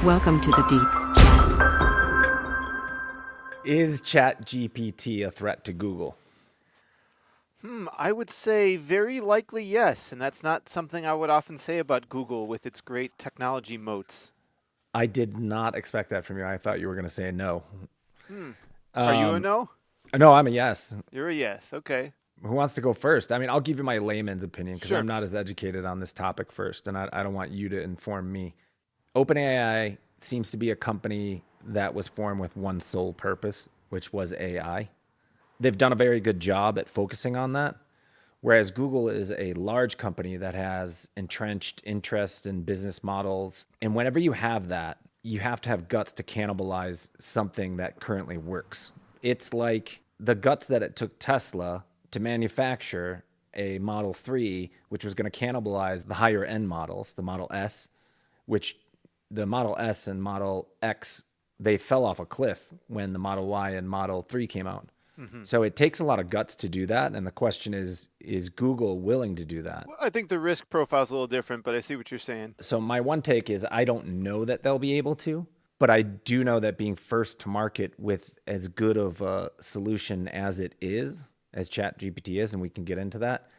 Welcome to the Deep Chat. Is ChatGPT a threat to Google? I would say very likely yes, and that's not something I would often say about Google with its great technology moats. I did not expect that from you. I thought you were going to say no. Are you a no? No, I'm a yes. You're a yes. Okay. Who wants to go first? I mean, I'll give you my layman's opinion because Sure. I'm not as educated on this topic first, and I don't want you to inform me. OpenAI seems to be a company that was formed with one sole purpose, which was AI. They've done a very good job at focusing on that. Whereas Google is a large company that has entrenched interest in business models. And whenever you have that, you have to have guts to cannibalize something that currently works. It's like the guts that it took Tesla to manufacture a Model 3, which was going to cannibalize the higher end models, the Model S, which the Model S and Model X, they fell off a cliff when the Model Y and Model 3 came out. So it takes a lot of guts to do that. And the question is Google willing to do that? Well, I think the risk profile is a little different, but I see what you're saying. So my one take is I don't know that they'll be able to, but I do know that being first to market with as good of a solution as it is, as ChatGPT is, and we can get into that,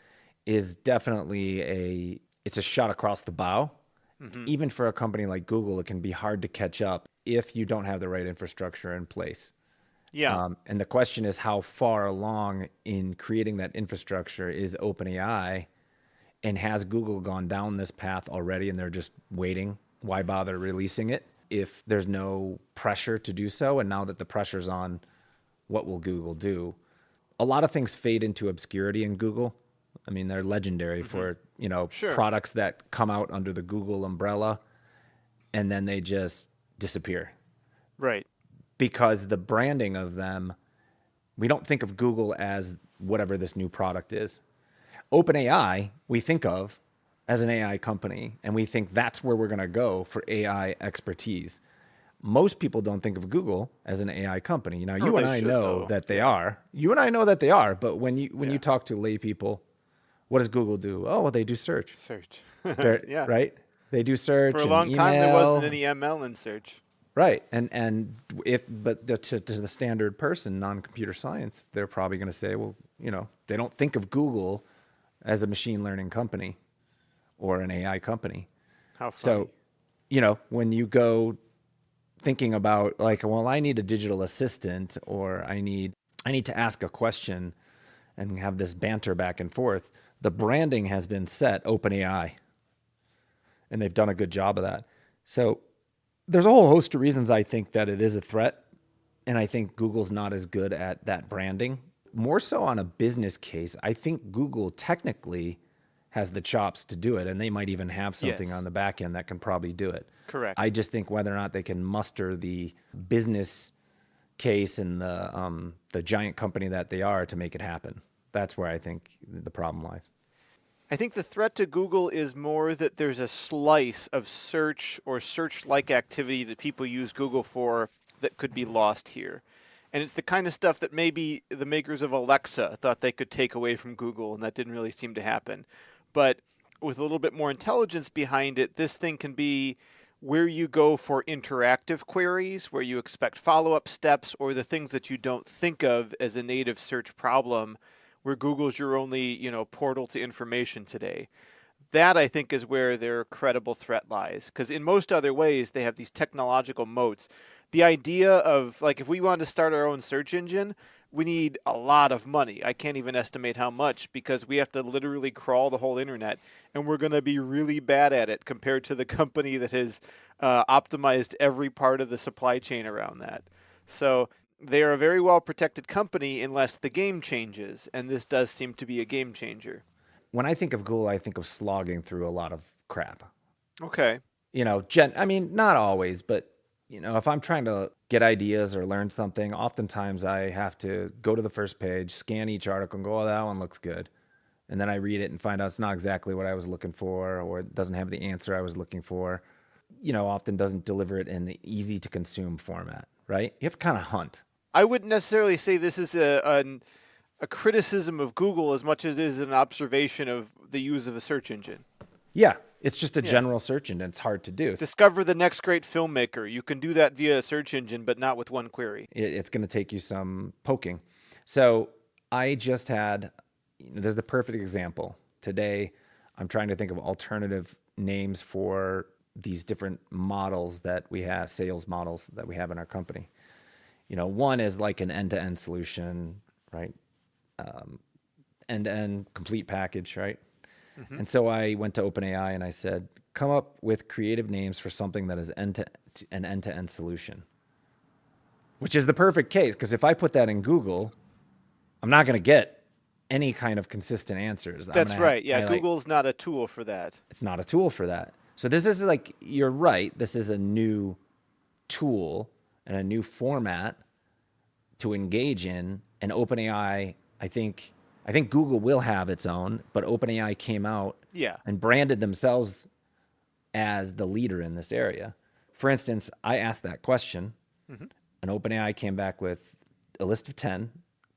is definitely it's a shot across the bow. Even for a company like Google, it can be hard to catch up if you don't have the right infrastructure in place. Yeah. And the question is, how far along in creating that infrastructure is OpenAI? And has Google gone down this path already and they're just waiting? Why bother releasing it if there's no pressure to do so? And now that the pressure's on, what will Google do? A lot of things fade into obscurity in Google. I mean, they're legendary for, Sure. products that come out under the Google umbrella and then they just disappear. Right. Because the branding of them, we don't think of Google as whatever this new product is. OpenAI, we think of as an AI company, and we think that's where we're going to go for AI expertise. Most people don't think of Google as an AI company. Now, you Oh, and they I should, know though. that they are. You and I know that they are. But when you Yeah. talk to lay people, what does Google do? Oh, well, they do search. Search. They're, Yeah. right? They do search For a and long time, there email. wasn't any ML in search. Right. But to the standard person, non-computer science, they're probably going to say, well, they don't think of Google as a machine learning company or an AI company. How funny. So, when you go thinking about like, well, I need a digital assistant or I need to ask a question and have this banter back and forth, the branding has been set OpenAI, and they've done a good job of that. So, there's a whole host of reasons I think that it is a threat. And I think Google's not as good at that branding. More so on a business case, I think Google technically has the chops to do it. And they might even have something Yes. on the back end that can probably do it. Correct. I just think whether or not they can muster the business case and the giant company that they are to make it happen. That's where I think the problem lies. I think the threat to Google is more that there's a slice of search or search-like activity that people use Google for that could be lost here. And it's the kind of stuff that maybe the makers of Alexa thought they could take away from Google, and that didn't really seem to happen. But with a little bit more intelligence behind it, this thing can be where you go for interactive queries, where you expect follow-up steps, or the things that you don't think of as a native search problem, where Google's your only, portal to information today. That, I think, is where their credible threat lies. Because in most other ways, they have these technological moats. The idea of, like, if we wanted to start our own search engine, we need a lot of money. I can't even estimate how much because we have to literally crawl the whole internet, and we're going to be really bad at it compared to the company that has optimized every part of the supply chain around that. So they are a very well protected company unless the game changes, and this does seem to be a game changer. When I think of Google, I think of slogging through a lot of crap. Okay. I mean, not always, but if I'm trying to get ideas or learn something, oftentimes I have to go to the first page, scan each article and go, oh, that one looks good. And then I read it and find out it's not exactly what I was looking for, or it doesn't have the answer I was looking for. Often doesn't deliver it in an easy to consume format, right? You have to kind of hunt. I wouldn't necessarily say this is a criticism of Google as much as it is an observation of the use of a search engine. Yeah, it's just a Yeah. general search engine. It's hard to do. Discover the next great filmmaker. You can do that via a search engine, but not with one query. It's going to take you some poking. So I just had, this is the perfect example. Today, I'm trying to think of alternative names for these different models that we have, sales models that we have in our company. One is like an end-to-end solution, right? End-to-end complete package, right? Hmm. And so I went to OpenAI and I said, come up with creative names for something that is an end-to-end solution, which is the perfect case. Because if I put that in Google, I'm not going to get any kind of consistent answers. That's right. Yeah, Highlight. Google's not a tool for that. It's not a tool for that. So this is like, you're right. This is a new tool and a new format to engage in. And OpenAI, I think Google will have its own, but OpenAI came out Yeah. and branded themselves as the leader in this area. For instance, I asked that question, Hmm. and OpenAI came back with a list of 10,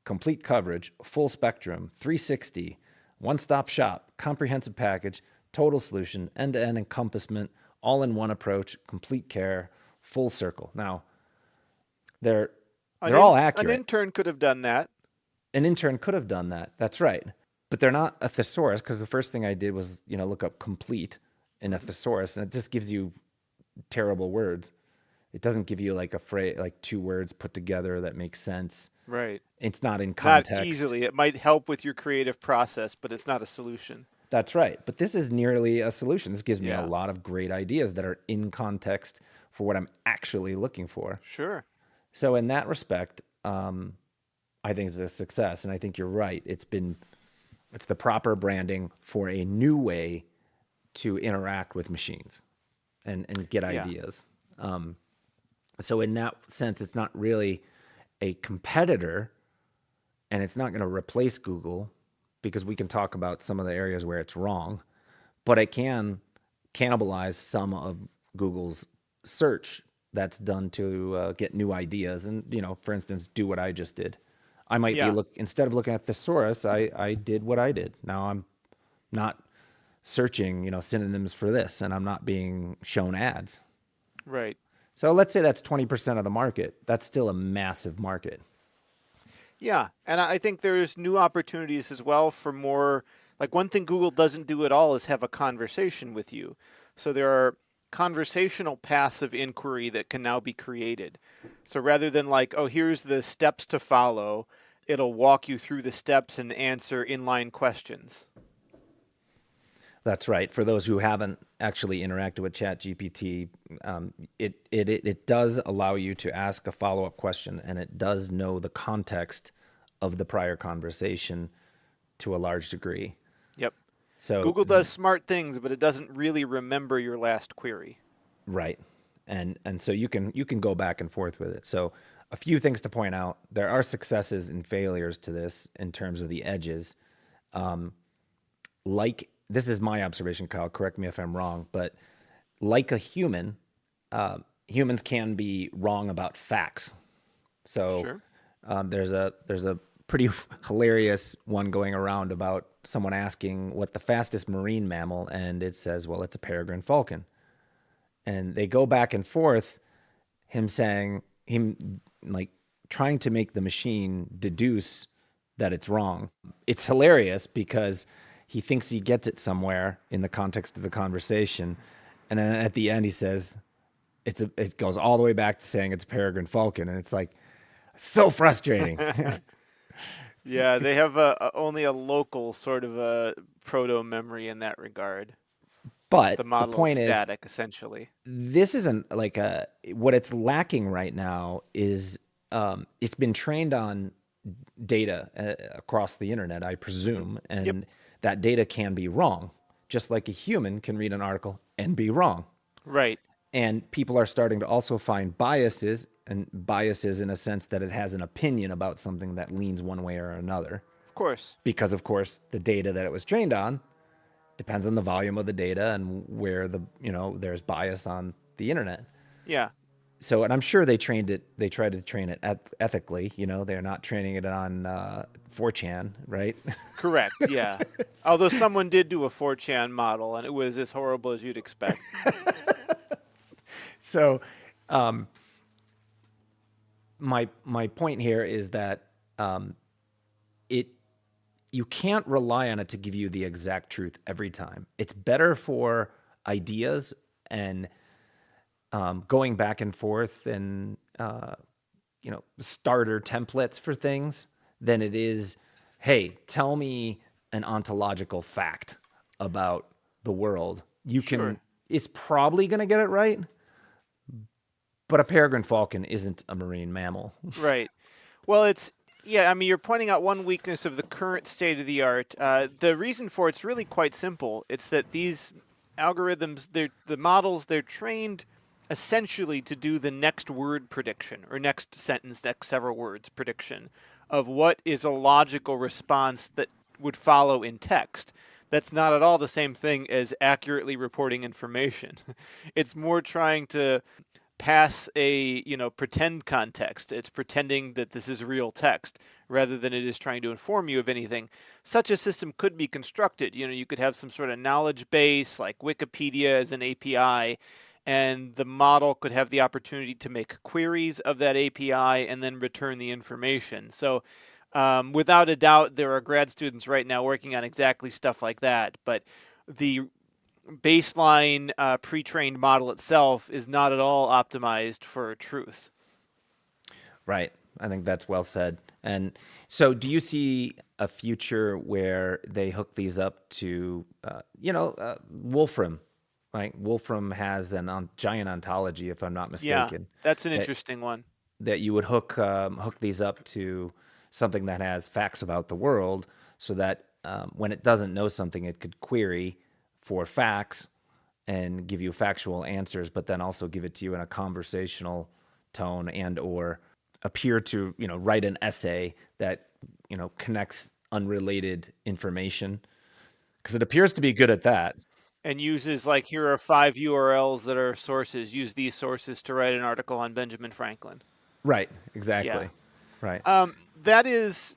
complete coverage, full spectrum, 360, one-stop shop, comprehensive package, total solution, end-to-end encompassment, all-in-one approach, complete care, full circle. Now, they're all An accurate. intern could have done that. An intern could have done that. That's right. But they're not a thesaurus, because the first thing I did was, look up complete in a thesaurus, and it just gives you terrible words. It doesn't give you like a phrase, like two words put together that makes sense. Right. It's not in Not context. easily. It might help with your creative process, but it's not a solution. That's right. But this is nearly a solution. This gives me a Yeah. lot of great ideas that are in context for what I'm actually looking for. Sure. So in that respect, I think it's a success. And I think you're right. It's the proper branding for a new way to interact with machines and get Yeah. ideas. So in that sense, it's not really a competitor, and it's not going to replace Google, because we can talk about some of the areas where it's wrong, but it can cannibalize some of Google's search that's done to get new ideas. And, for instance, do what I just did. I might be Yeah. instead of looking at thesaurus, I did what I did. Now I'm not searching, synonyms for this, and I'm not being shown ads. Right. So let's say that's 20% of the market. That's still a massive market. Yeah. And I think there's new opportunities as well for more. Like one thing Google doesn't do at all is have a conversation with you. So there are conversational paths of inquiry that can now be created. So rather than like, oh, here's the steps to follow, it'll walk you through the steps and answer inline questions. That's right. For those who haven't actually interacted with ChatGPT, it does allow you to ask a follow-up question, and it does know the context of the prior conversation to a large degree. Yep. So, Google does smart things, but it doesn't really remember your last query. right, and so you can go back and forth with it. So a few things to point out: there are successes and failures to this in terms of the edges. Like, this is my observation, Kyle. Correct me if I'm wrong, but like a human, humans can be wrong about facts. So Sure. there's a pretty hilarious one going around about someone asking what the fastest marine mammal, and it says, well, it's a peregrine falcon. And they go back and forth, him like trying to make the machine deduce that it's wrong. It's hilarious because he thinks he gets it somewhere in the context of the conversation, and then at the end he says it goes all the way back to saying it's peregrine falcon, and it's like so frustrating. Yeah, they have only a local sort of a proto memory in that regard. But The the model is point is, static, essentially. this isn't like what it's lacking right now is it's been trained on data across the internet, I presume, Yep. and that data can be wrong, just like a human can read an article and be wrong. Right. And people are starting to also find biases, and biases in a sense that it has an opinion about something that leans one way or another. Of course. Because, of course, the data that it was trained on depends on the volume of the data and where there's bias on the internet. Yeah. So, and I'm sure they trained it. They tried to train it ethically. They're not training it on 4chan, right? Correct, yeah. Although someone did do a 4chan model, and it was as horrible as you'd expect. So, my point here is that it you can't rely on it to give you the exact truth every time. It's better for ideas and going back and forth and starter templates for things than it is, hey, tell me an ontological fact about the world. Sure. It's probably going to get it right, but a peregrine falcon isn't a marine mammal. Right. Well, yeah, I mean, you're pointing out one weakness of the current state of the art. The reason for it's really quite simple. It's that these algorithms, the models, they're trained essentially to do the next word prediction or next sentence, next several words prediction of what is a logical response that would follow in text. That's not at all the same thing as accurately reporting information. It's more trying to pass a pretend context. It's pretending that this is real text rather than it is trying to inform you of anything. Such a system could be constructed. You could have some sort of knowledge base like Wikipedia as an API, and the model could have the opportunity to make queries of that API and then return the information. So without a doubt, there are grad students right now working on exactly stuff like that. But the baseline pre-trained model itself is not at all optimized for truth. Right. I think that's well said. And so, do you see a future where they hook these up to, Wolfram? Like Wolfram has an giant ontology, if I'm not Yeah, mistaken, that's an that interesting one. that you would hook these up to something that has facts about the world, so that when it doesn't know something, it could query for facts and give you factual answers, but then also give it to you in a conversational tone and or appear to write an essay that connects unrelated information because it appears to be good at that. And uses like, here are 5 URLs that are sources. Use these sources to write an article on Benjamin Franklin. Right. Yeah. Exactly. Right. That is,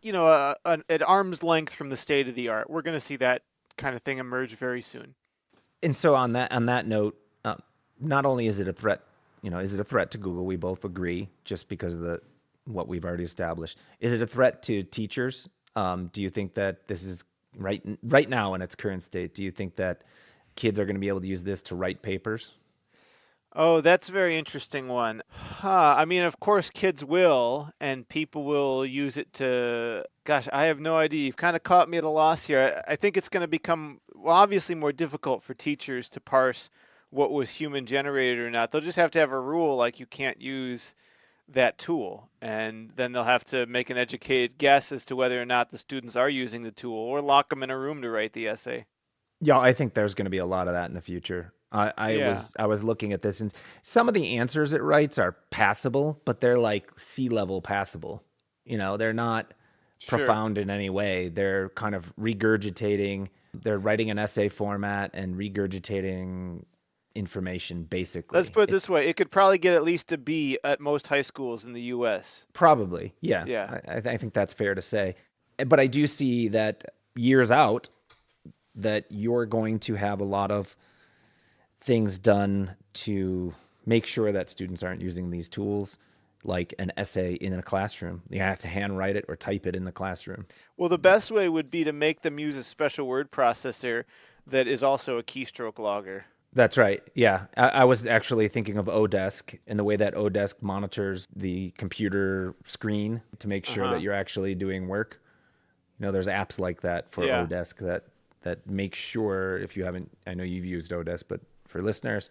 at arm's length from the state of the art. We're going to see that kind of thing emerge very soon. And so on that note, not only is it a threat, is it a threat to Google? We both agree, just because of the what we've already established. Is it a threat to teachers? Do you think that this is right now in its current state? Do you think that kids are going to be able to use this to write papers? Oh, that's a very interesting one. Huh. I mean, of course, kids will, and people will use it to. Gosh, I have no idea. You've kind of caught me at a loss here. I think it's going to become, well, obviously more difficult for teachers to parse what was human generated or not. They'll just have to have a rule like you can't use that tool, and then they'll have to make an educated guess as to whether or not the students are using the tool, or lock them in a room to write the essay. Yeah, I think there's going to be a lot of that in the future. I Yeah, was looking at this, and some of the answers it writes are passable, but they're like sea level passable. They're not sure. profound in any way. They're kind of regurgitating. They're writing an essay format and regurgitating information. Let's Basically, put it it's this way: it could probably get at least a B at most high schools in the U.S. probably, yeah. Yeah. I think that's fair to say. But I do see that years out, that you're going to have a lot of things done to make sure that students aren't using these tools like an essay in a classroom. You have to handwrite it or type it in the classroom. Well, the best way would be to make them use a special word processor that is also a keystroke logger. That's right. Yeah. I was actually thinking of Odesk and the way that Odesk monitors the computer screen to make Uh sure that huh. you're actually doing work. There's apps like that for Yeah. Odesk that make sure, if you haven't, I know you've used Odesk, but for listeners,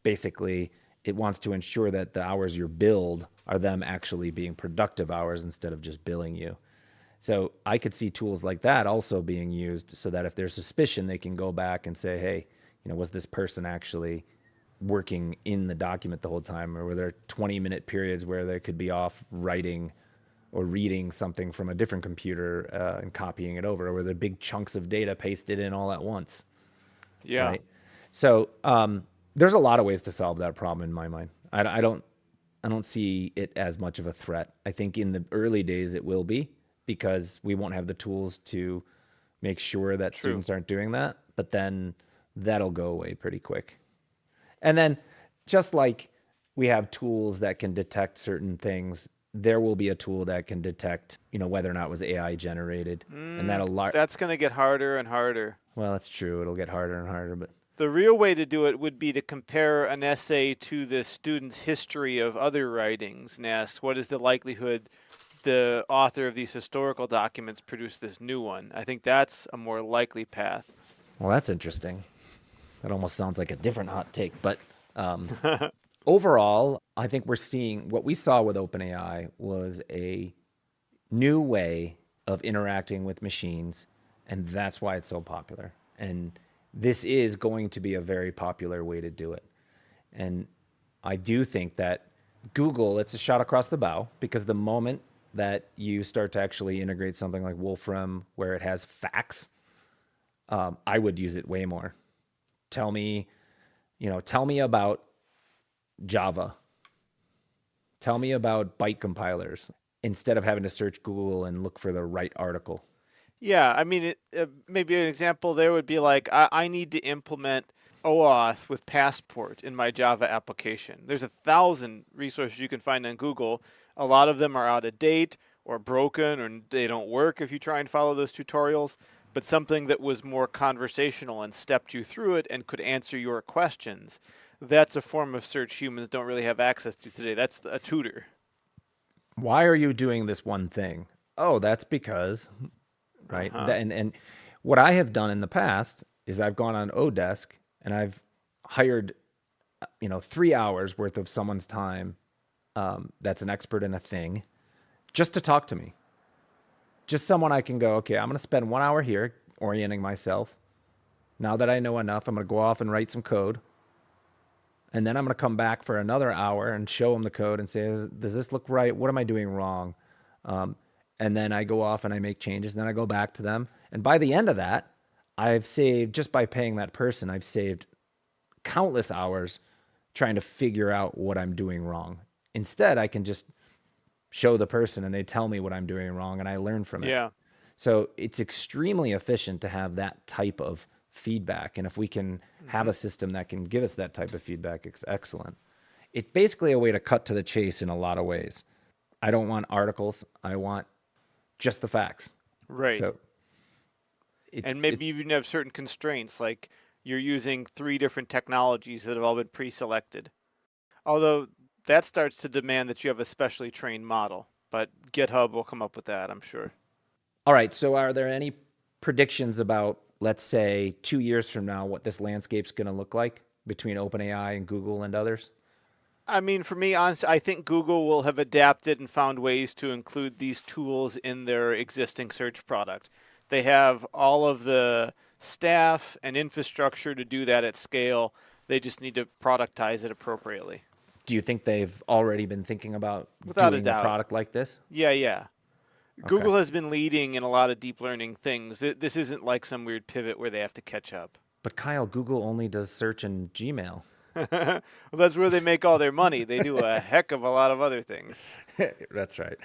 basically it wants to ensure that the hours you're billed are them actually being productive hours instead of just billing you. So I could see tools like that also being used so that if there's suspicion, they can go back and say, hey, was this person actually working in the document the whole time? Or were there 20-minute periods where they could be off writing or reading something from a different computer and copying it over? Or were there big chunks of data pasted in all at once? Yeah. Right. So, There's a lot of ways to solve that problem in my mind. I don't see it as much of a threat. I think in the early days it will be because we won't have the tools to make sure that True. students aren't doing that, but then that'll go away pretty quick. And then just like we have tools that can detect certain things, there will be a tool that can detect, whether or not it was AI generated. And That's going to get harder and harder. well, that's true. It'll get harder and harder, but The real way to do it would be to compare an essay to the student's history of other writings and ask what is the likelihood the author of these historical documents produced this new one. I think that's a more likely path. well, that's interesting. That almost sounds like a different hot take, but overall, I think we're seeing what we saw with OpenAI was a new way of interacting with machines, and that's why it's so popular. And this is going to be a very popular way to do it. And I do think that Google, it's a shot across the bow because the moment that you start to actually integrate something like Wolfram where it has facts, I would use it way more. Tell me, tell me about Java. Tell me about byte compilers instead of having to search Google and look for the right article. Yeah, I mean, maybe an example there would be like, I need to implement OAuth with Passport in my Java application. There's 1,000 resources you can find on Google. A lot of them are out of date or broken or they don't work if you try and follow those tutorials. But something that was more conversational and stepped you through it and could answer your questions, that's a form of search humans don't really have access to today. That's a tutor. Why are you doing this one thing? Oh, that's because, right? Uh-huh. And what I have done in the past is I've gone on Odesk and I've hired, 3 hours worth of someone's time that's an expert in a thing just to talk to me. Just someone I can go, okay, I'm going to spend 1 hour here orienting myself. Now that I know enough, I'm going to go off and write some code. And then I'm going to come back for another hour and show them the code and say, does this look right? What am I doing wrong? And then I go off and I make changes. And then I go back to them. And by the end of that, I've saved, just by paying that person, I've saved countless hours trying to figure out what I'm doing wrong. Instead, I can just show the person and they tell me what I'm doing wrong and I learn from it. Yeah. So it's extremely efficient to have that type of feedback. And if we can have a system that can give us that type of feedback, it's excellent. It's basically a way to cut to the chase in a lot of ways. I don't want articles. I want just the facts. Right. So and maybe you even have certain constraints, like you're using 3 different technologies that have all been pre-selected. Although that starts to demand that you have a specially trained model, but GitHub will come up with that, I'm sure. All right. So are there any predictions about, let's say, 2 years from now, what this landscape's going to look like between OpenAI and Google and others? I mean, for me, honestly, I think Google will have adapted and found ways to include these tools in their existing search product. They have all of the staff and infrastructure to do that at scale. They just need to productize it appropriately. Do you think they've already been thinking about Without a doing a doubt. product like this? Yeah. Google has been leading in a lot of deep learning things. This isn't like some weird pivot where they have to catch up. But Kyle, Google only does search and Gmail. Well, that's where they make all their money. They do a heck of a lot of other things. That's right.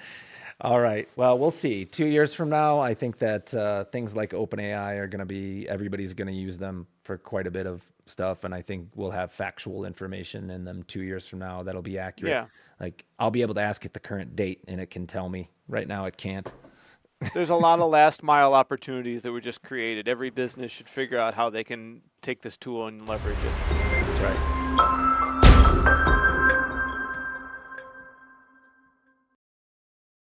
All right. Well, we'll see. 2 years from now, I think that things like OpenAI are going to be, everybody's going to use them for quite a bit of stuff. And I think we'll have factual information in them 2 years from now that'll be accurate. Yeah. Like I'll be able to ask it the current date and it can tell me. Right now it can't. There's a lot of last mile opportunities that were just created. Every business should figure out how they can take this tool and leverage it. That's right.